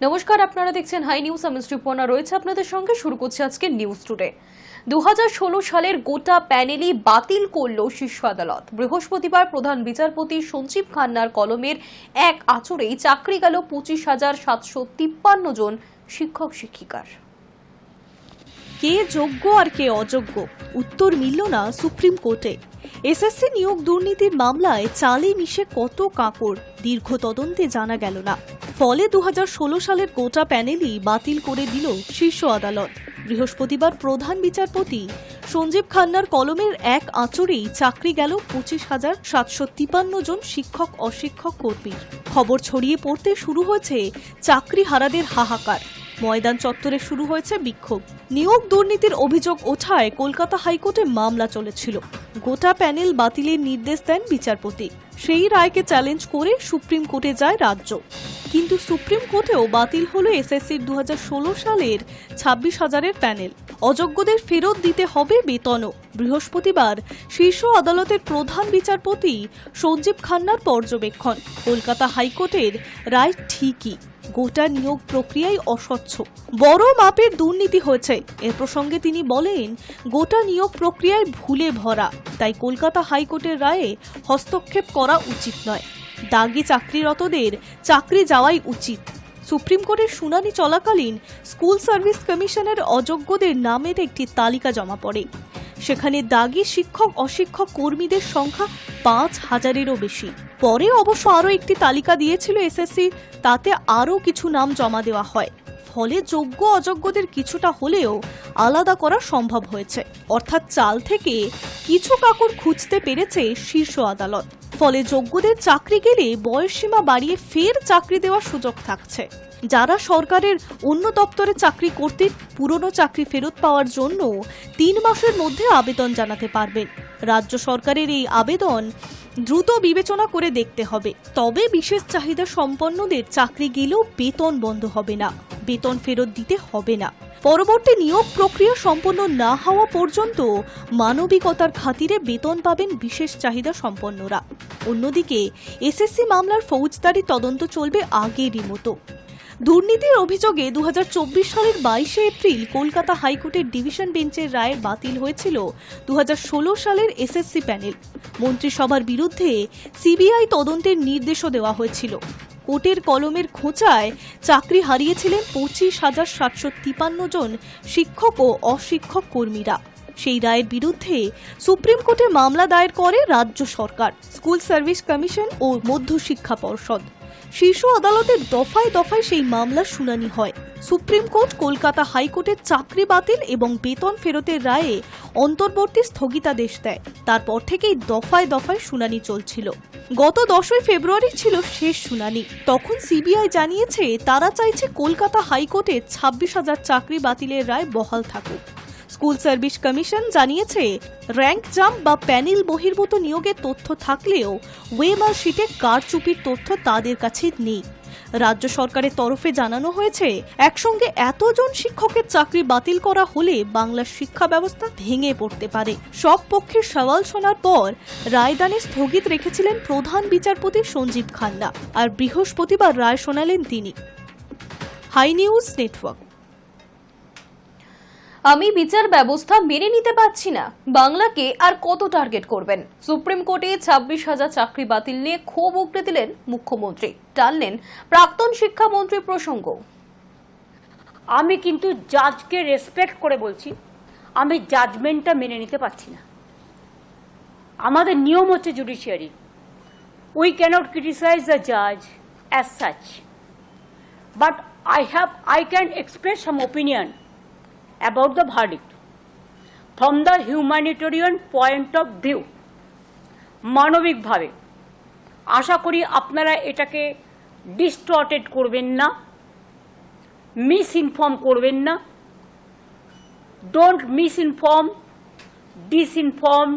নমস্কার, আপনারা দেখছেন হাই নিউজ। আমি শ্রীপর্ণা রয়েছে আপনাদের সঙ্গে। শুরু করছে আজকে নিউজ টুডে। 2016 সালের গোটা প্যানেলই বাতিল করল শীর্ষ আদালত। বৃহস্পতিবার প্রধান বিচারপতি সঞ্জীব খান্নার কলমের এক আঁচড়েই চাকরি গেল 25,753 জন শিক্ষক শিক্ষিকার। কে যোগ্য আর কে অযোগ্য উত্তর মিলল না সুপ্রিম কোর্টে। এসএসসি নিয়োগ দুর্নীতির মামলায় চালে মিশে কত কাঁকড় দীর্ঘ তদন্তে জানা গেল না। ফলে 2016 সালের গোটা প্যানেলই বাতিল করে দিল শীর্ষ আদালত। বৃহস্পতিবার প্রধান বিচারপতি সঞ্জীব খান্নার কলমের এক আঁচড়েই চাকরি গেল 25,753 জন শিক্ষক অশিক্ষক কর্মীর। খবর ছড়িয়ে পড়তে শুরু হয়েছে চাকরি হারাদের হাহাকার। ময়দান চত্বরে শুরু হয়েছে বিক্ষোভ। নিয়োগ দুর্নীতির অভিযোগ ওঠায় কলকাতা হাইকোর্টে মামলা চলেছিল। গোটা প্যানেল বাতিলের নির্দেশ দেন বিচারপতি। সেই রায়কে চ্যালেঞ্জ করে সুপ্রিম কোর্টে যায় রাজ্য। কিন্তু সুপ্রিম কোর্টেও বাতিল হলো এসএসসির 2016 সালের 26,000-এর প্যানেল। অযোগ্যদের ফেরত দিতে হবে বেতনও। বৃহস্পতিবার শীর্ষ আদালতের প্রধান বিচারপতি সঞ্জীব খান্নার পর্যবেক্ষণ। কলকাতা হাইকোর্টের রায় ঠিকই, গোটা নিয়োগ প্রক্রিয়ায় অস্বচ্ছ, বড় মাপের দুর্নীতি হয়েছে। এ প্রসঙ্গে তিনি বলেন, গোটা নিয়োগ প্রক্রিয়ায় ভুলে ভরা, তাই কলকাতা হাইকোর্টের রায়ে হস্তক্ষেপ করা উচিত নয়। দাগি চাকরিরতদের চাকরি যাওয়াই উচিত। সুপ্রিম কোর্টের শুনানি চলাকালীন স্কুল সার্ভিস কমিশনের অযোগ্যদের নামের একটি তালিকা জমা পড়ে। সেখানে দাগি শিক্ষক অশিক্ষক কর্মীদের সংখ্যা 5,000-এরও বেশি। পরে অবশ্য আরও একটি তালিকা দিয়েছিল এসএসসি, তাতে আরও কিছু নাম জমা দেওয়া হয়। ফলে যোগ্য অযোগ্যদের কিছুটা হলেও আলাদা করা সম্ভব হয়েছে। অর্থাৎ চাল থেকে কিছু কাকড় খুঁজতে পেরেছে শীর্ষ আদালত। ফলে যোগ্যদের চাকরি গেলে বয়সসীমা বাড়িয়ে ফের চাকরি দেওয়ার সুযোগ থাকছে। যারা সরকারের অন্য দপ্তরে চাকরি করতেন, পুরনো চাকরি ফেরত পাওয়ার জন্য 3 মাসের মধ্যে আবেদন জানাতে পারবেন। রাজ্য সরকারের এই আবেদন দ্রুত বিবেচনা করে দেখতে হবে। তবে বিশেষ চাহিদা সম্পন্নদের চাকরি গেলেও বেতন বন্ধ হবে না, বেতন ফেরত দিতে হবে না। পরবর্তী নিয়োগ প্রক্রিয়া সম্পন্ন না হওয়া পর্যন্ত মানবিকতার খাতিরে বেতন পাবেন বিশেষ চাহিদা সম্পন্নরা। অন্যদিকে এসএসসি মামলার ফৌজদারি তদন্ত চলবে আগেরই মতো। দুর্নীতির অভিযোগে 2024 সালের 22 এপ্রিল কলকাতা হাইকোর্টের ডিভিশন বেঞ্চের রায়ে বাতিল হয়েছিল 2016 সালের এসএসসি প্যানেল। মন্ত্রিসভার বিরুদ্ধে সিবিআই তদন্তের নির্দেশও দেওয়া হয়েছিল। কোর্টের কলমের খোঁচায় চাকরি হারিয়েছিলেন 25,753 জন শিক্ষক ও অশিক্ষক কর্মীরা। সেই রায়ের বিরুদ্ধে সুপ্রিম কোর্টে মামলা দায়ের করে রাজ্য সরকার, স্কুল সার্ভিস কমিশন ও মধ্যশিক্ষা পর্ষদ। শীর্ষ আদালতের দফায় দফায় সেই মামলার শুনানি হয়। সুপ্রিম কোর্ট কলকাতা হাইকোর্টের চাকরি বাতিল এবং বেতন ফেরতের রায়ে অন্তর্বর্তী স্থগিতাদেশ দেয়। তারপর থেকেই দফায় দফায় শুনানি চলছিল। গত 10 ফেব্রুয়ারি ছিল শেষ শুনানি। তখন সিবিআই জানিয়েছে তারা চাইছে কলকাতা হাইকোর্টের 26,000 চাকরি বাতিলের রায় বহাল থাকুক। স্কুল সার্ভিস কমিশন জানিয়েছে র্যাঙ্ক জাম্প বা প্যানেল বহির্ভূত নিয়োগের তথ্য থাকলেও ওয়েমার শিটে কারচুপির তথ্য তাদের কাছে নেই। রাজ্য সরকারের তরফে জানানো হয়েছে, একসঙ্গে এতজন শিক্ষকের চাকরি বাতিল করা হলে বাংলার শিক্ষা ব্যবস্থা ভেঙে পড়তে পারে। সব পক্ষের সওয়াল শোনার পর রায়দানে স্থগিত রেখেছিলেন প্রধান বিচারপতি সঞ্জীব খান্না, আর বৃহস্পতিবার রায় শোনালেন তিনি। High news network. আমি বিচার ব্যবস্থা মেনে নিতে পারছি না, বাংলাকে আর কত টার্গেট করবেন? সুপ্রিম কোর্টে 26,000 চাকরি বাতিল নিয়ে ক্ষোভ উগড়ে দিলেন মুখ্যমন্ত্রী। টানলেন প্রাক্তন শিক্ষামন্ত্রী প্রসঙ্গ। আমি কিন্তু জাজকে রেসপেক্ট করে বলছি, আমি জাজমেন্টটা মেনে নিতে পারছি না। আমাদের নিয়ম হচ্ছে judiciary, we cannot criticise the জাজ as such, but I can express some opinion about the verdict from the humanitarian point of view, মানবিকভাবে। আশা করি আপনারা এটাকে ডিস্টর্টেড করবেন না, মিসইনফর্ম করবেন না। Don't misinform, disinform,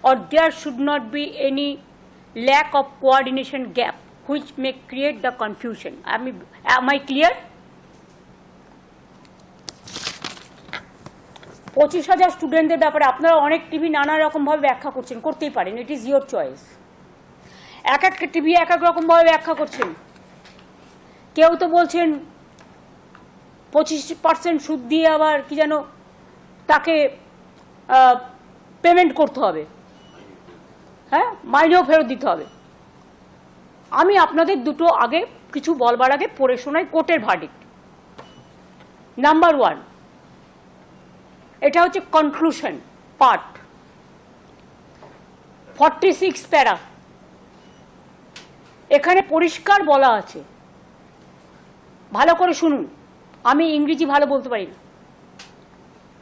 or there should not be any lack of coordination gap which may create the confusion. Am I clear? 25,000 স্টুডেন্টদের ব্যাপারে আপনারা অনেক টিভি নানা রকমভাবে ব্যাখ্যা করছেন, করতেই পারেন, ইট ইজ ইয়োর চয়েস। এক একটা টিভি এক এক রকমভাবে ব্যাখ্যা করছেন। কেউ তো বলছেন 25% সুদ দিয়ে আবার কি যেন তাকে পেমেন্ট করতে হবে, হ্যাঁ, মাইনেও ফেরত দিতে হবে। আমি আপনাদের দুটো আগে কিছু বলবার আগে পড়ে শোনাই কোর্টের ভার্ডিক্ট। নাম্বার 1, এটা হচ্ছে কনক্লুশন পার্ট, 46 প্যারা। এখানে পরিষ্কার বলা আছে, ভালো করে শুনুন, আমি ইংরেজি ভালো বলতে পারি না,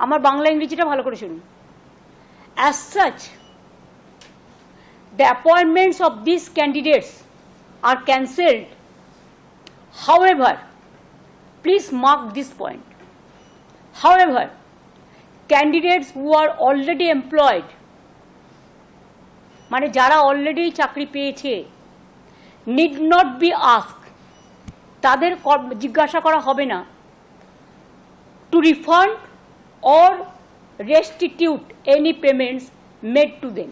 আমার বাংলা ইংরেজিটা ভালো করে শুনুন। As such, the appointments of these candidates are cancelled. However, please mark this point. However, candidates who are already employed, মানে যারা অলরেডি চাকরি পেয়েছে, need not be asked, তাদের জিজ্ঞাসা করা হবে না, to refund or restitute any payments made to them,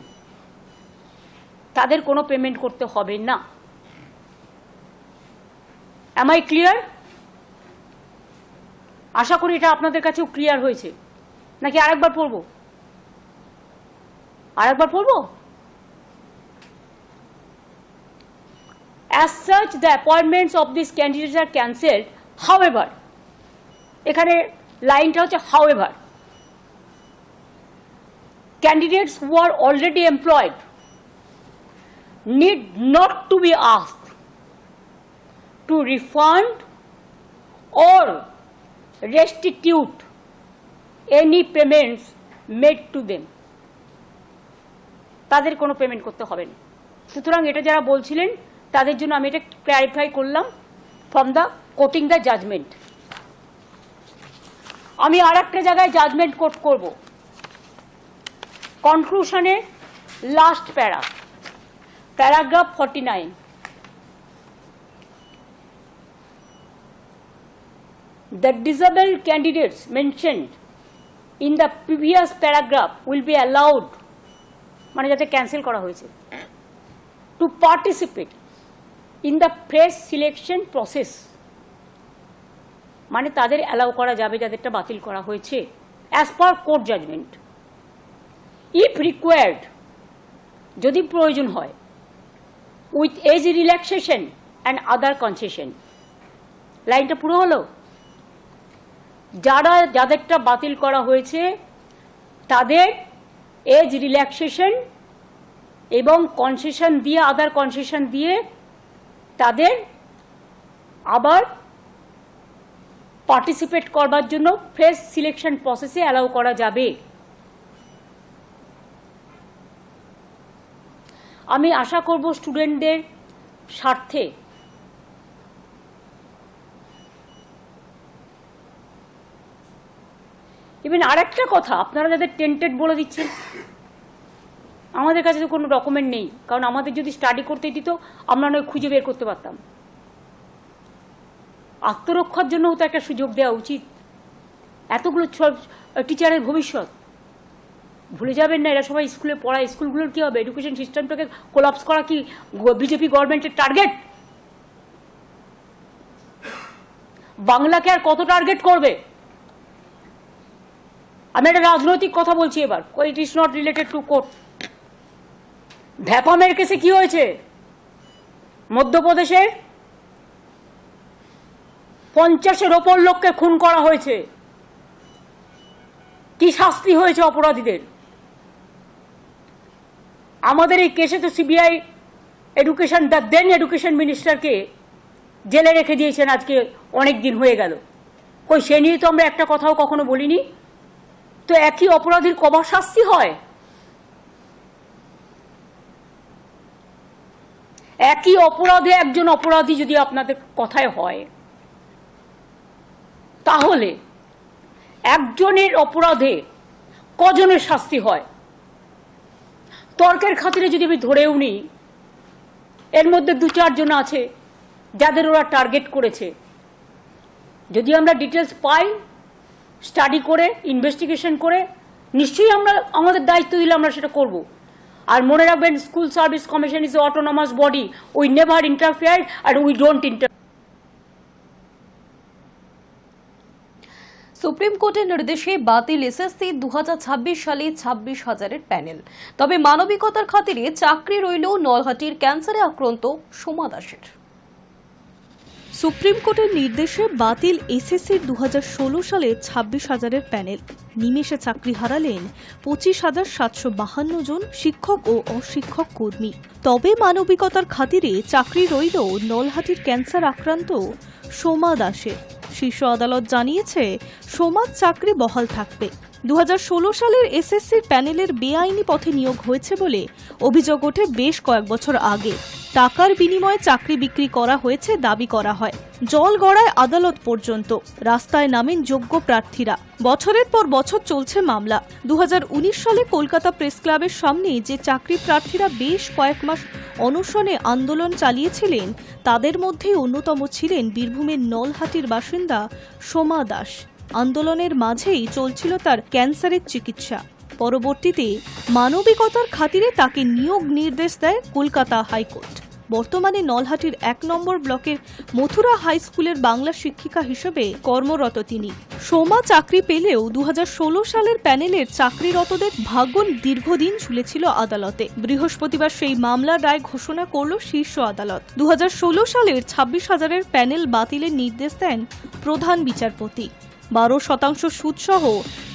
তাদের কোনো পেমেন্ট করতে হবে না। Am I clear? আশা করি এটা আপনাদের কাছেও ক্লিয়ার হয়েছে, নাকি আরেকবার পড়বো? As such, the appointments of these candidates are cancelled. However, এখানে লাইনটা হচ্ছে however, candidates who are already employed need not to be asked to refund or restitute any payments made to them, তাদের কোনো payment করতে হবে না। সুতরাং এটা যারা বলছিলেন তাদের জন্য আমি এটা ক্ল্যারিফাই করলাম from the quoting the judgement. আমি আর একটা জায়গায় জাজমেন্ট কোট করব, কনক্লুশনের last paragraph 49। The disabled candidates mentioned in the previous paragraph will be allowed, মানে যাতে ক্যান্সেল করা হয়েছে, to participate in the fresh selection process, মানে তাদের অ্যালাউ করা যাবে যাদেরটা বাতিল করা হয়েছে, as per court judgment, if required, যদি প্রয়োজন হয়, with age relaxation and other concession। লাইনটা পুরো হলো, যাদেরটা বাতিল করা হয়েছে তাদের এজ রিল্যাক্সেশন এবং কনসেশন দিয়ে, আদার কনসেশন দিয়ে তাদের আবার পার্টিসিপেট করবার জন্য ফ্রেশ সিলেকশন প্রসেসে অ্যালাউ করা যাবে। আমি আশা করব স্টুডেন্টদের স্বার্থে ইভেন আরেকটা কথা, আপনারা যাদের টেন্টেড বলে দিচ্ছেন, আমাদের কাছে তো কোনো ডকুমেন্ট নেই, কারণ আমাদের যদি স্টাডি করতে দিত আমরা নয় খুঁজে বের করতে পারতাম। আত্মরক্ষার জন্যও তো একটা সুযোগ দেওয়া উচিত। এতগুলো টিচারের ভবিষ্যৎ ভুলে যাবেন না, এরা সবাই স্কুলে পড়ায়, স্কুলগুলোর কী হবে? এডুকেশন সিস্টেমটাকে কোলাপস করা কি বিজেপি গভর্নমেন্টের টার্গেট? বাংলাকে আর কত টার্গেট করবে? আমি একটা রাজনৈতিক কথা বলছি এবার, it is not related to court. ভ্যাপামের কেসে কি হয়েছে? মধ্যপ্রদেশের 50-এর ওপর লোককে খুন করা হয়েছে। কি শাস্তি হয়েছে অপরাধীদের? আমাদের এই কেসে তো CBI education, the then education মিনিস্টারকে জেলে রেখে দিয়েছেন আজকে অনেক দিন হয়ে গেল। কই সে নিয়ে তো আমরা একটা কথাও কখনো বলিনি। তো একই অপরাধীর কবার শাস্তি হয়? একই অপরাধে একজন অপরাধী যদি আপনাদের কথায় হয়, তাহলে একজনের অপরাধে কজনের শাস্তি হয়? তর্কের খাতিরে যদি আমি ধরেও নিই, এর মধ্যে 2-4 জন আছে যাদের ওরা টার্গেট করেছে। যদি আমরা ডিটেলস পাই, স্টাডি করে, ইনভেস্টিগেশন করে, নিশ্চয়ই আমরা আমাদের দায়িত্ব দিলে আমরা সেটা করব। আর মনে রাখবেন, school service commission is autonomous body, we never interfere আর উই ডোন্ট ইন্টার। সুপ্রিম কোর্টের নির্দেশে বাতিল এসএসসি 2026 সালে 26,000-এর প্যানেল। তবে মানবিকতার খাতিরে চাকরি রইল নলহাটির ক্যান্সারে আক্রান্ত সোমা দাসের। সুপ্রিম কোর্টের নির্দেশে বাতিল এসএসসির 2016 সালে 26,000-এর প্যানেল। নিমেষে চাকরি হারালেন 25,752 জন শিক্ষক ও অশিক্ষক কর্মী। তবে মানবিকতার খাতিরে চাকরি রইল নলহাটির ক্যান্সার আক্রান্ত সোমা দাসের। শীর্ষ আদালত জানিয়েছে সোমার চাকরি বহাল থাকবে। 2016 সালের এসএসসির প্যানেলের বেআইনি পথে নিয়োগ হয়েছে বলে অভিযোগ ওঠে বেশ কয়েক বছর আগে। টাকার বিনিময়ে চাকরি বিক্রি করা হয়েছে দাবি করা হয়। জল গড়ায় আদালত পর্যন্ত, রাস্তায় নামেন যোগ্য প্রার্থীরা। বছরের পর বছর চলছে মামলা। 2019 সালে কলকাতা প্রেস ক্লাবের সামনে যে চাকরি প্রার্থীরা বেশ কয়েক মাস অনশনে আন্দোলন চালিয়েছিলেন, তাদের মধ্যে অন্যতম ছিলেন বীরভূমের নলহাটির বাসিন্দা সোমা দাস। আন্দোলনের মাঝেই চলছিল তার ক্যান্সারের চিকিৎসা। পরবর্তীতে মানবিকতার খাতিরে তাকে নিয়োগ নির্দেশ দেয় কলকাতা হাইকোর্ট। বর্তমানে নলহাটির 1 নম্বর ব্লকের মথুরা হাই স্কুলের বাংলা শিক্ষিকা হিসেবে কর্মরত তিনি। সোমা চাকরি পেলেও 2016 সালের প্যানেলের চাকরিরতদের ভাগ্য দীর্ঘদিন ঝুলেছিল আদালতে। বৃহস্পতিবার সেই মামলার রায় ঘোষণা করল শীর্ষ আদালত। 2016 সালের 26,000-এর প্যানেল বাতিলের নির্দেশ দেন প্রধান বিচারপতি। 12% সুদসহ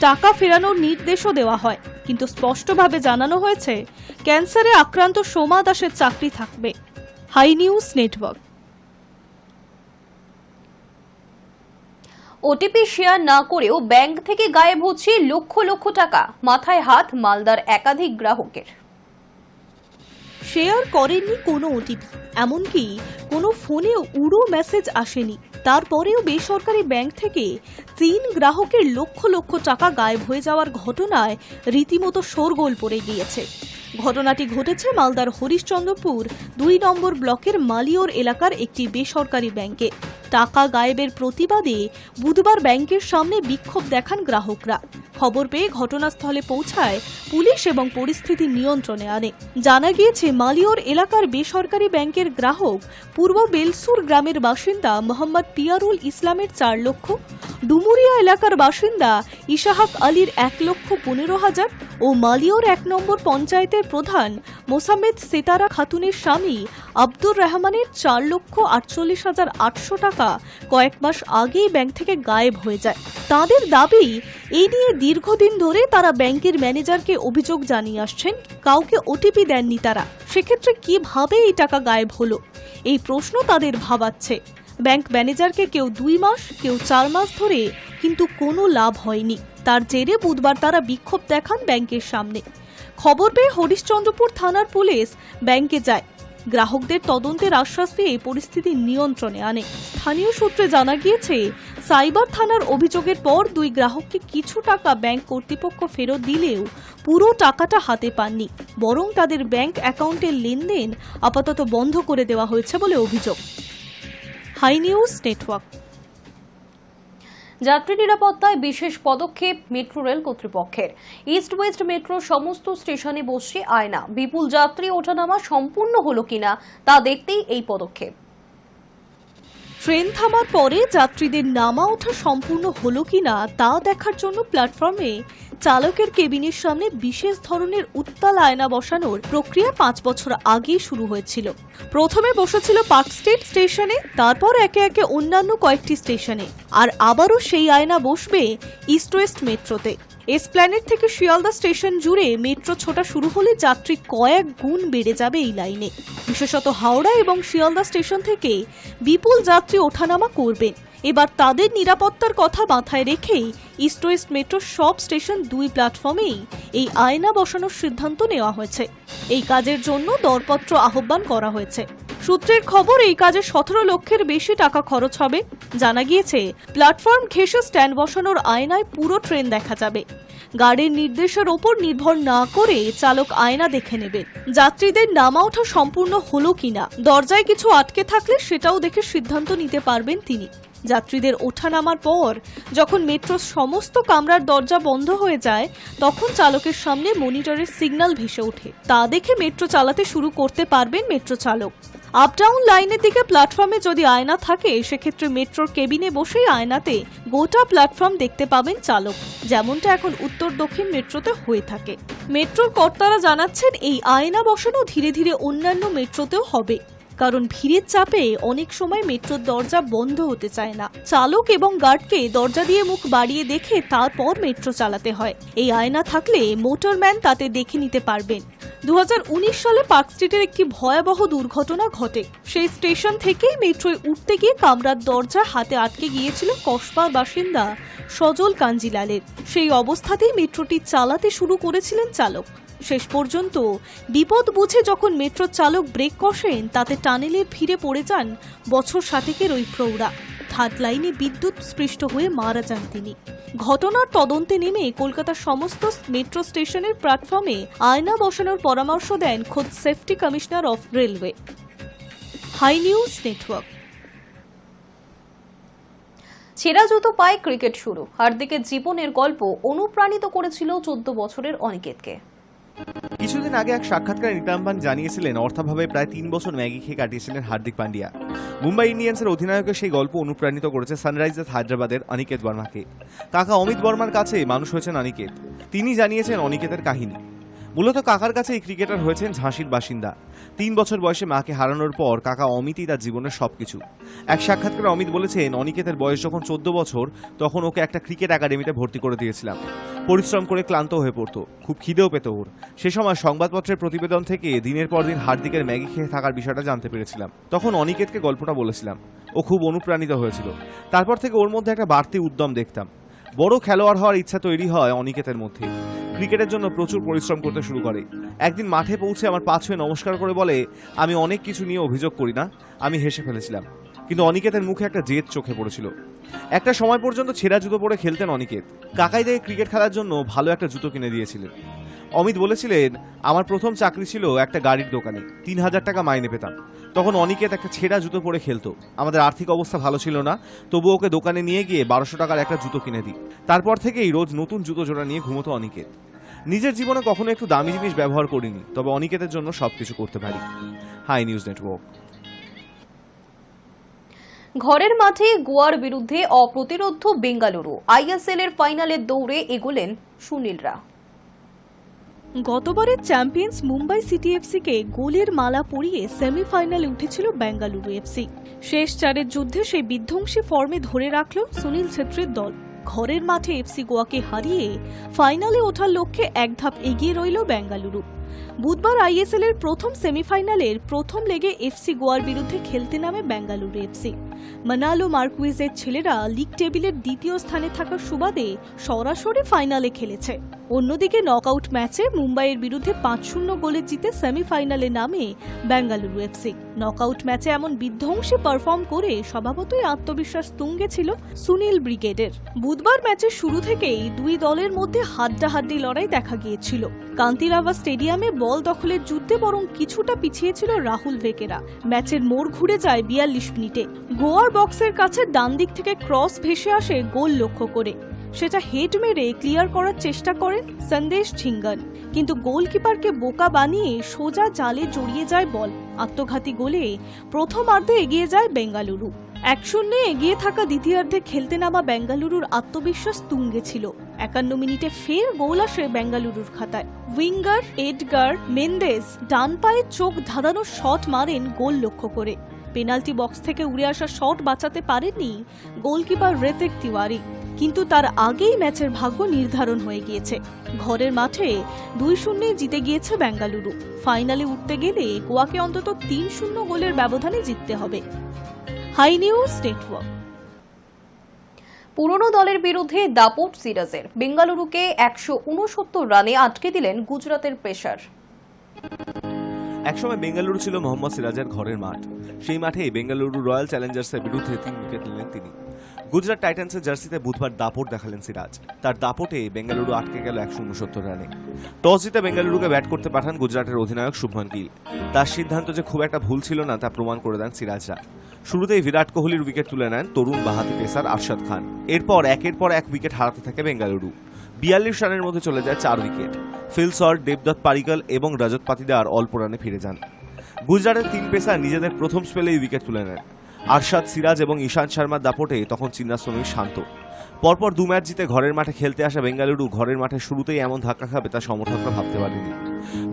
টাকা ফেরানোর নির্দেশও দেওয়া হয়, কিন্তু স্পষ্টভাবে জানানো হয়েছে ক্যান্সারে আক্রান্ত সোমা দাসের চাকরি থাকবে। High news network. OTP share না করেও ব্যাংক থেকে গায়েব হচ্ছে লক্ষ লক্ষ টাকা। মাথায় হাত মালদার একাধিক গ্রাহকের। শেয়ার করেননি কোনো ওটিপি, এমনকি কোনো ফোনে উড়ো মেসেজ আসেনি। তারপরেও বেসরকারি ব্যাংক থেকে 3 গ্রাহকের লক্ষ লক্ষ টাকা গায়েব হয়ে যাওয়ার ঘটনায় রীতিমতো শোরগোল পড়ে গিয়েছে। ঘটনাটি ঘটেছে মালদার হরিশ্চন্দ্রপুর 2 নম্বর ব্লকের মালিয়র এলাকার একটি বেসরকারি ব্যাংকে। টাকা গায়েবের প্রতিবাদে বুধবার ব্যাংকের সামনে বিক্ষোভ দেখান গ্রাহকরা। খবর পেয়ে ঘটনাস্থলে পৌঁছায় পুলিশ এবং পরিস্থিতি নিয়ন্ত্রণে আনে। জানা গিয়েছে মালিয়র এলাকার বেসরকারি ব্যাংকের গ্রাহক পূর্ব বেলসুর গ্রামের বাসিন্দা মোহাম্মদ পিয়ারুল ইসলামের 4 লক্ষ, ডুমুরিয়া এলাকার বাসিন্দা ইশাহাক আলীর 1,15,000 ও মালিয়র 1 নম্বর পঞ্চায়েতের প্রধান মোসাম্মেদ সেতারা খাতুনের স্বামী আব্দুর রহমানের 4,48,800 টাকা কয়েক মাস আগেই ব্যাংক থেকে গায়েব হয়ে যায়। তাদের দাবি, এই নিয়ে দীর্ঘদিন ধরে তারা ব্যাংকের ম্যানেজারকে অভিযোগ জানিয়ে আসছেন, কাউকে ওটিপি দেননি তারা। সেক্ষেত্রে কিভাবে এই টাকা গায়েব হলো, এই প্রশ্ন তাদের ভাবাচ্ছে। ব্যাংক ম্যানেজারকে কেউ 2 মাস, কেউ 4 মাস ধরে, কিন্তু কোনো লাভ হয়নি। তার জেরে বুধবার তারা বিক্ষোভ দেখান ব্যাংকের সামনে। খবর পেয়ে হরিশ্চন্দ্রপুর থানার পুলিশ ব্যাংকে যায়। গ্রাহকদের তদন্তের আশ্বাস দিয়ে পরিস্থিতি নিয়ন্ত্রণে আনে। স্থানীয় সূত্রে জানা গিয়েছে, সাইবার থানার অভিযোগের পর 2 গ্রাহককে কিছু টাকা ব্যাংক কর্তৃপক্ষ ফেরত দিলেও পুরো টাকাটা হাতে পাননি, বরং তাদের ব্যাংক অ্যাকাউন্টের লেনদেন আপাতত বন্ধ করে দেওয়া হয়েছে বলে অভিযোগ। High news Network. যাত্রী নিরাপত্তায় বিশেষ পদক্ষেপ মেট্রো রেল কর্তৃপক্ষের। ইস্ট ওয়েস্ট মেট্রোর সমস্ত স্টেশনে বসছে আয়না। বিপুল যাত্রী ওঠানামা সম্পূর্ণ হলো কিনা তা দেখতেই এই পদক্ষেপ। ট্রেন থামার পরে যাত্রীদের নামা ওঠা সম্পূর্ণ হলো কিনা তা দেখার জন্য প্ল্যাটফর্মে চালকের কেবিনের সামনে বিশেষ ধরনের উত্তাল আয়না বসানোর প্রক্রিয়া 5 বছর আগে শুরু হয়েছিল। প্রথমে বসেছিল পার্ক স্ট্রিট স্টেশনে, তারপর একে একে অন্যান্য কয়েকটি স্টেশনে, আর আবারও সেই আয়না বসবে ইস্ট ওয়েস্ট মেট্রোতে। এসপ্ল্যানেড থেকে শিয়ালদা স্টেশন জুড়ে মেট্রো ছোটা শুরু হলে যাত্রী কয়েক গুণ বেড়ে যাবে এই লাইনে। বিশেষত হাওড়া এবং শিয়ালদা স্টেশন থেকে বিপুল যাত্রী ওঠানামা করবেন। এবার তাদের নিরাপত্তার কথা মাথায় রেখেই ইস্ট ওয়েস্ট মেট্রোর সব স্টেশন 2 প্ল্যাটফর্মেই এই আয়না বসানোর সিদ্ধান্ত নেওয়া হয়েছে। এই কাজের জন্য দরপত্র আহ্বান করা হয়েছে। সূত্রের খবর, এই কাজে 17 লক্ষের বেশি টাকা খরচ হবে। জানা গিয়েছে, প্ল্যাটফর্ম ঘেঁষে স্ট্যান্ড বসানোর আয়নায় পুরো ট্রেন দেখা যাবে। গাড়ির নির্দেশের ওপর নির্ভর না করে চালক আয়না দেখে নেবেন। যাত্রীদের নামা ওঠা সম্পূর্ণ হলো কিনা, দরজায় কিছু আটকে থাকলে সেটাও দেখে সিদ্ধান্ত নিতে পারবেন তিনি। যাত্রীদের ওঠা নামার পর যখন মেট্রোর সমস্ত কামরার দরজা বন্ধ হয়ে যায়, তখন চালকের সামনে মনিটরের সিগন্যাল ভেসে ওঠে। তা দেখে মেট্রো চালাতে শুরু করতে পারবেন মেট্রো চালক। আপ ডাউন লাইনের দিকে প্ল্যাটফর্মে যদি আয়না থাকে সেক্ষেত্রে মেট্রোর কেবিনে বসেই আয়নাতে গোটা প্ল্যাটফর্ম দেখতে পাবেন চালক, যেমনটা এখন উত্তর দক্ষিণ মেট্রোতে হয়ে থাকে। মেট্রোর কর্তারা জানাচ্ছেন এই আয়না বসানো ধীরে ধীরে অন্যান্য মেট্রোতেও হবে, কারণ ভিড়ের চাপে অনেক সময় মেট্রোর দরজা বন্ধ হতে চায় না। চালক এবং গার্ডকে দরজা দিয়ে মুখ বাড়িয়ে দেখে তারপর মেট্রো চালাতে হয়। এই আয়না থাকলে মোটরম্যান তাতে দেখে নিতে পারবেন। 2019 সালে পার্ক স্ট্রিটের একটি ভয়াবহ দুর্ঘটনা ঘটে। সেই স্টেশন থেকেই মেট্রোয় উঠতে গিয়ে কামরার দরজা হাতে আটকে গিয়েছিল কসবার বাসিন্দা সজল কাঞ্জিলালের। সেই অবস্থাতেই মেট্রোটি চালাতে শুরু করেছিলেন চালক। শেষ পর্যন্ত বিপদ বুঝে যখন মেট্রো চালক ব্রেক কষেন, তাতে টানেলের ভিড়ে পড়ে যান বছর 60 ওই প্রৌঢ়া। থার্ড লাইনে বিদ্যুৎ স্পৃষ্ট হয়ে মারা যান তিনি। ঘটনার তদন্তে নেমে কলকাতার সমস্ত মেট্রো স্টেশনের প্ল্যাটফর্মে আয়না বসানোর পরামর্শ দেন খোদ safety commissioner of railway. High news Network. ছেঁড়া জুতো পায়ে ক্রিকেট শুরু, হার্দিকের জীবনের গল্প অনুপ্রাণিত করেছিল 14 বছরের অনিকেতকে। কিছুদিন আগে এক সাক্ষাৎকারে নীতা আম্বানি জানিয়েছিলেন অর্থাভাবে প্রায় 3 বছর ম্যাগি খেয়ে কাটিয়েছিলেন হার্দিক পান্ডিয়া। মুম্বাই ইন্ডিয়ান্সের অধিনায়কের সেই গল্প অনুপ্রাণিত করেছে সানরাইজার্স হায়দ্রাবাদের অনিকেত বর্মাকে। কাকা অমিত বর্মার কাছে মানুষ হয়েছেন অনিকেত। তিনি জানিয়েছেন অনিকেতের কাহিনী। মূলত কাকার কাছে এই ক্রিকেটার হয়েছেন ঝাঁসির বাসিন্দা। 3 বছর বয়সে মাকে হারানোর পর কাকা অমিতই তার জীবনের সবকিছু। এক সাক্ষাৎকারে অমিত বলেছেন, অনিকেতের বয়স যখন 14 বছর তখন ওকে একটা ক্রিকেট একাডেমিতে ভর্তি করে দিয়েছিলাম। পরিশ্রম করে ক্লান্ত হয়ে পড়তো, খুব খিদেও পেত ওর। সে সময় সংবাদপত্রের প্রতিবেদন থেকে দিনের পর দিন হার্দিকের ম্যাগি খেয়ে থাকার বিষয়টা জানতে পেরেছিলাম। তখন অনিকেতকে গল্পটা বলেছিলাম, ও খুব অনুপ্রাণিত হয়েছিল। তারপর থেকে ওর মধ্যে একটা বাড়তি উদ্যম দেখতাম। বড় খেলোয়াড় হওয়ার ইচ্ছা তৈরি হয় অনিকেতের মধ্যে। ক্রিকেটের জন্য প্রচুর পরিশ্রম করতে শুরু করে। একদিন মাঠে পৌঁছে আমার পা ছুঁয়ে নমস্কার করে বলে, আমি অনেক কিছু নিয়ে অভিযোগ করি না। আমি হেসে ফেলেছিলাম, কিন্তু অনিকেতের মুখে একটা জেদ চোখে পড়েছিল। একটা সময় পর্যন্ত ছেঁড়া জুতো পরে খেলতেন অনিকেত। কাকাই দেখে ক্রিকেট খেলার জন্য ভালো একটা জুতো কিনে দিয়েছিলেন। অমিত বলেছিলেন, আমার প্রথম চাকরি ছিল একটা গাড়ির দোকানে, 3000 টাকা মাইনে পেতাম। তখন অনিকেত একটা ছেঁড়া জুতো পরে খেলতো। আমাদের আর্থিক অবস্থা ভালো ছিল না, তবু ওকে দোকানে নিয়ে গিয়ে 1200 টাকার একটা জুতো কিনে দিই। তারপর থেকেই রোজ নতুন জুতো জোড়া নিয়ে ঘুমোতো অনিকেত। নিজের জীবনে কখনো একটু দামি জিনিস ব্যবহার করিনি, তবে অনিকেতের জন্য সবকিছু করতে পারি। High news Network. ঘরের মাঠে গোয়ার বিরুদ্ধে অপ্রতিরোধ্য বেঙ্গালুরু। আইএসএল এর ফাইনালের দৌড়ে এগোলেন সুনীলরা। গতবারের চ্যাম্পিয়ন্স মুম্বাই সিটি এফসিকে গোলের মালা পরিয়ে সেমিফাইনালে উঠেছিল বেঙ্গালুরু এফসি। শেষ 4 যুদ্ধে সেই বিধ্বংসী ফর্মে ধরে রাখল সুনীল ছেত্রীর দল। ঘরের মাঠে এফসি গোয়াকে হারিয়ে ফাইনালে ওঠার লক্ষ্যে এক ধাপ এগিয়ে রইল বেঙ্গালুরু। বুধবার আইএসএল এর প্রথম সেমিফাইনালের প্রথম লেগে এফসি গোয়ার বিরুদ্ধে খেলতে নামে বেঙ্গালুরু এফসি। মানালো মার্কুইজের ছেলেরা লিগ টেবিলের দ্বিতীয় স্থানে থাকার সুবাদে সরাসরি ফাইনালে খেলেছে। অন্যদিকে নকআউট ম্যাচে মুম্বাইয়ের বিরুদ্ধে 5-0 গোলে জিতে সেমিফাইনালে নামে বেঙ্গালুরু এফসি। নকআউট ম্যাচে এমন বিধ্বংসী পারফর্ম করে স্বভাবতই আত্মবিশ্বাস তুঙ্গে ছিল সুনীল ব্রিগেডের। বুধবার ম্যাচের শুরু থেকেই দুই দলের মধ্যে হাড্ডাহাড্ডি লড়াই দেখা গিয়েছিল। কান্তিরাভা স্টেডিয়ামে বল দখলের যুদ্ধে বরং কিছুটা পিছিয়ে ছিল রাহুল ভেকেরা। ম্যাচের মোড় ঘুরে যায় 42 মিনিটে। গোয়ার বক্সের কাছে ডান দিক থেকে ক্রস ভেসে আসে গোল লক্ষ্য করে। সেটা হেড মেরে ক্লিয়ার করার চেষ্টা করেন সন্দেশ ঝিঙ্গন, কিন্তু গোলকিপারকে বোকা বানিয়ে সোজা জালে জড়িয়ে যায় বল। আত্মঘাতী গোলে প্রথমার্ধে এগিয়ে যায় বেঙ্গালুরু। 1-0 এগিয়ে থাকা দ্বিতীয়ার্ধে খেলতে নামা বেঙ্গালুরুর আত্মবিশ্বাস তুঙ্গে ছিল। 51 মিনিটে ফের গোল আসে বেঙ্গালুরুর খাতায়। উইঙ্গার এডগার মেন্দেস ডান পায়ে চোখ ধাঁধানো শট মারেন গোল লক্ষ্য করে। পেনাল্টি বক্স থেকে উড়ে আসা শট বাঁচাতে পারেননি গোলকিপার ঋতিক তিওয়ারি, কিন্তু তার আগেই ম্যাচের ভাগ্য নির্ধারণ হয়ে গিয়েছে। ঘরের মাঠে 2-0 জিতে গিয়েছে বেঙ্গালুরু। ফাইনালে উঠতে গেলে গোয়াকে অন্তত 3-0 গোলের ব্যবধানে জিততে হবে। High news Network. পুরনো দলের বিরুদ্ধে দাপট সিরাজের। বেঙ্গালুরুকে 169 রানে আটকে দিলেন গুজরাতের পেসার। একসময় বেঙ্গালুরু ছিল মোহাম্মদ সিরাজের ঘরের মাঠ। সেই মাঠেই বেঙ্গালুরু রয়্যাল চ্যালেঞ্জার্সের বিরুদ্ধে 3 উইকেট নিলেন তিনি। গুজরাট টাইটান্সের জার্সিতে বুধবার দাপট দেখালেন সিরাজ। তার দাপটে বেঙ্গালুরু আটকে গেল 169 রানে। টস জিতে বেঙ্গালুরুকে ব্যাট করতে পাঠান গুজরাটের অধিনায়ক শুভমান গিল। তার সিদ্ধান্ত যে খুব একটা ভুল ছিল না তা প্রমাণ করে দেন সিরাজরা। শুরুতেই বিরাট কোহলির উইকেট তুলে নেন তরুণ বাহাতি পেসার আরশাদ খান। এরপর একের পর এক উইকেট হারাতে থাকে বেঙ্গালুরু। 42 রানের মধ্যে চলে যায় 4 উইকেট। ফিল শর্ট, দেবদত্ত পারিকল এবং রজত পাতিদার অল্প রানে ফিরে যান। গুজরাটের 3 পেসার নিজেদের প্রথম স্পেলেই উইকেট তুলে নেন। আরশাদ, সিরাজ এবং ঈশান্ত শর্মার দাপটে তখন চিন্নাস্বামী শান্ত। পরপর 2 ম্যাচ জিতে ঘরের মাঠে খেলতে আসা বেঙ্গালুরু ঘরের মাঠে শুরুতেই এমন ধাক্কা খাবে তা সমর্থকরা ভাবতে পারেনি।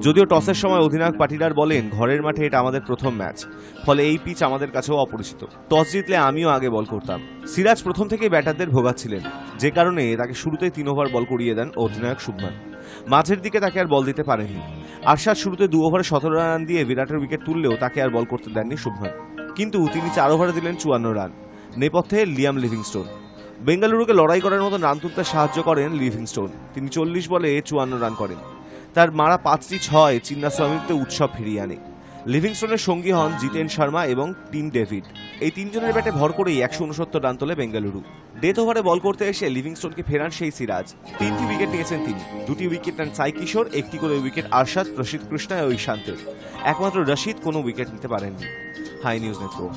যদিও টসের সময় অধিনায়ক পাটিদার বলেন, ঘরের মাঠে এটা আমাদের প্রথম ম্যাচ, ফলে এই পিচ আমাদের কাছেও অপরিচিত। টস জিতলে আমিও আগে বল করতাম। সিরাজ প্রথম থেকেই ব্যাটারদের ভোগাচ্ছিলেন, যে কারণে তাকে শুরুতেই 3 ওভার বল করিয়ে দেন অধিনায়ক শুভমান। মাঝের দিকে তাকে আর বল দিতে পারেননি। আরশাদ শুরুতে 2 ওভারে 17 রান দিয়ে বিরাটের উইকেট তুললেও তাকে আর বল করতে দেননি শুভমান, কিন্তু তিনি 4 ওভারে দিলেন 54 রান। নেপথ্যে লিয়াম লিভিংস্টোন। বেঙ্গালুরুকে লড়াই করার মতো রান তুলতে সাহায্য করেন লিভিংস্টোন। তিনি 40 বলে 54 রান করেন। তার মারা 5টি 6 চিন্নাস্বামীতে উৎসব ফিরিয়ে আনে। লিভিংস্টোনের সঙ্গী হন জিতেন শর্মা এবং টিম ডেভিড। এই 3 জনের ব্যাটে ভর করেই 169 রান তোলে বেঙ্গালুরু। ডেথ ওভারে বল করতে এসে লিভিংস্টোনকে ফেরান সেই সিরাজ। 3টি উইকেট নিয়েছেন তিনি। 2টি উইকেট নেন সাই কিশোর, 1টি করে উইকেট আরশাদ, প্রসিদ্ধ কৃষ্ণা ও ঈশান্তের। একমাত্র রশিদ কোনো উইকেট নিতে পারেননি। High news Network.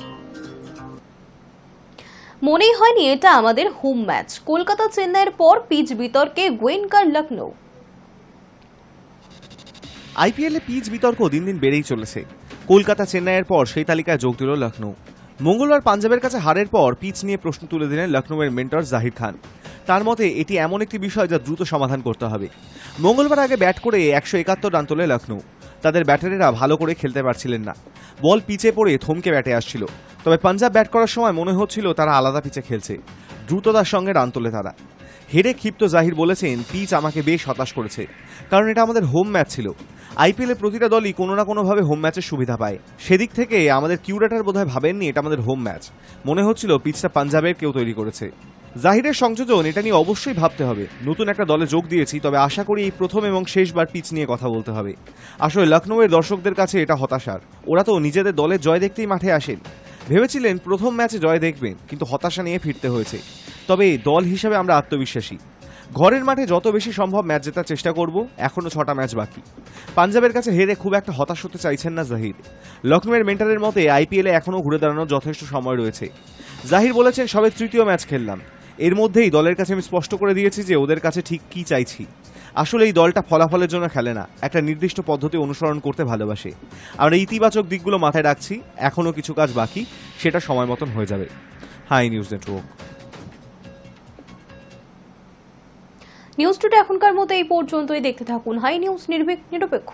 মনেই হয়নি এটা আমাদের হোম ম্যাচ। কলকাতা চেন্নাইয়ের পর পিচ বিতর্কে গোয়েঙ্কার লখনৌ। আইপিএলে পিচ বিতর্ক দিন দিন বেড়েই চলেছে। কলকাতা চেন্নাইয়ের পর সেই তালিকায় যোগ দিল লখনৌ। মঙ্গলবার পাঞ্জাবের কাছে হারের পর পিচ নিয়ে প্রশ্ন তুলে দিলেন লখনৌয়ের মেন্টর জাহির খান। তার মতে এটি এমন একটি বিষয় যা দ্রুত সমাধান করতে হবে। মঙ্গলবার আগে ব্যাট করে 171 রান তোলে লখনৌ। তাদের ব্যাটারেরা ভালো করে খেলতে পারছিলেন না। বল পিচে পড়ে থমকে ব্যাটে আসছিল। তবে পাঞ্জাব ব্যাট করার সময় মনে হচ্ছিল তারা আলাদা পিচে খেলছে। দ্রুততার সঙ্গে রান তোলে তারা। হেরে ক্ষিপ্ত জাহির বলেছেন, পিচ আমাকে বেশ হতাশ করেছে, কারণ এটা আমাদের হোম ম্যাচ ছিল। আইপিএলে প্রতিটা দলই কোনো না কোনোভাবে হোম ম্যাচের সুবিধা পায়। সেদিক থেকে আমাদের কিউরেটার বোধহয় ভাবেননি এটা আমাদের হোম ম্যাচ। মনে হচ্ছিল পিচটা পাঞ্জাবের কেউ তৈরি করেছে। জাহিরের সংযোজন এটা নিয়ে অবশ্যই ভাবতে হবে। নতুন একটা দলে যোগ দিয়েছি, তবে আশা করি এই প্রথম এবং শেষবার পিচ নিয়ে কথা বলতে হবে। আসলে লখনৌয়ের দর্শকদের কাছে এটা হতাশার। ওরা তো নিজেদের দলের জয় দেখতেই মাঠে আসেন। ভেবেছিলেন প্রথম ম্যাচে জয় দেখবেন, কিন্তু হতাশা নিয়ে ফিরতে হয়েছে। তবে দল হিসেবে আমরা আত্মবিশ্বাসী। ঘরের মাঠে যত বেশি সম্ভব ম্যাচ জেতার চেষ্টা করব। এখনও 6টা ম্যাচ বাকি। পাঞ্জাবের কাছে হেরে খুব একটা হতাশ হতে চাইছেন না জাহির। লখনৌয়ের মেন্টারের মতে আইপিএলে এখনও ঘুরে দাঁড়ানোর যথেষ্ট সময় রয়েছে। জাহির বলেছেন, সবে 3য় ম্যাচ খেললাম। এর মধ্যেই দলের কাছে আমি স্পষ্ট করে দিয়েছি যে ওদের কাছে ঠিক কি চাইছি। আসলে এই দলটা ফলাফলের জন্য খেলে না, একটা নির্দিষ্ট পদ্ধতি অনুসরণ করতে ভালোবাসে। আমরা ইতিবাচক দিকগুলো মাথায় রাখছি। এখনও কিছু কাজ বাকি, সেটা সময় মতন হয়ে যাবে। High news Network. News today এখনকার মতো এই পর্যন্তই। দেখতে থাকুন হাই নিউজ, নির্ভীক নিরপেক্ষ।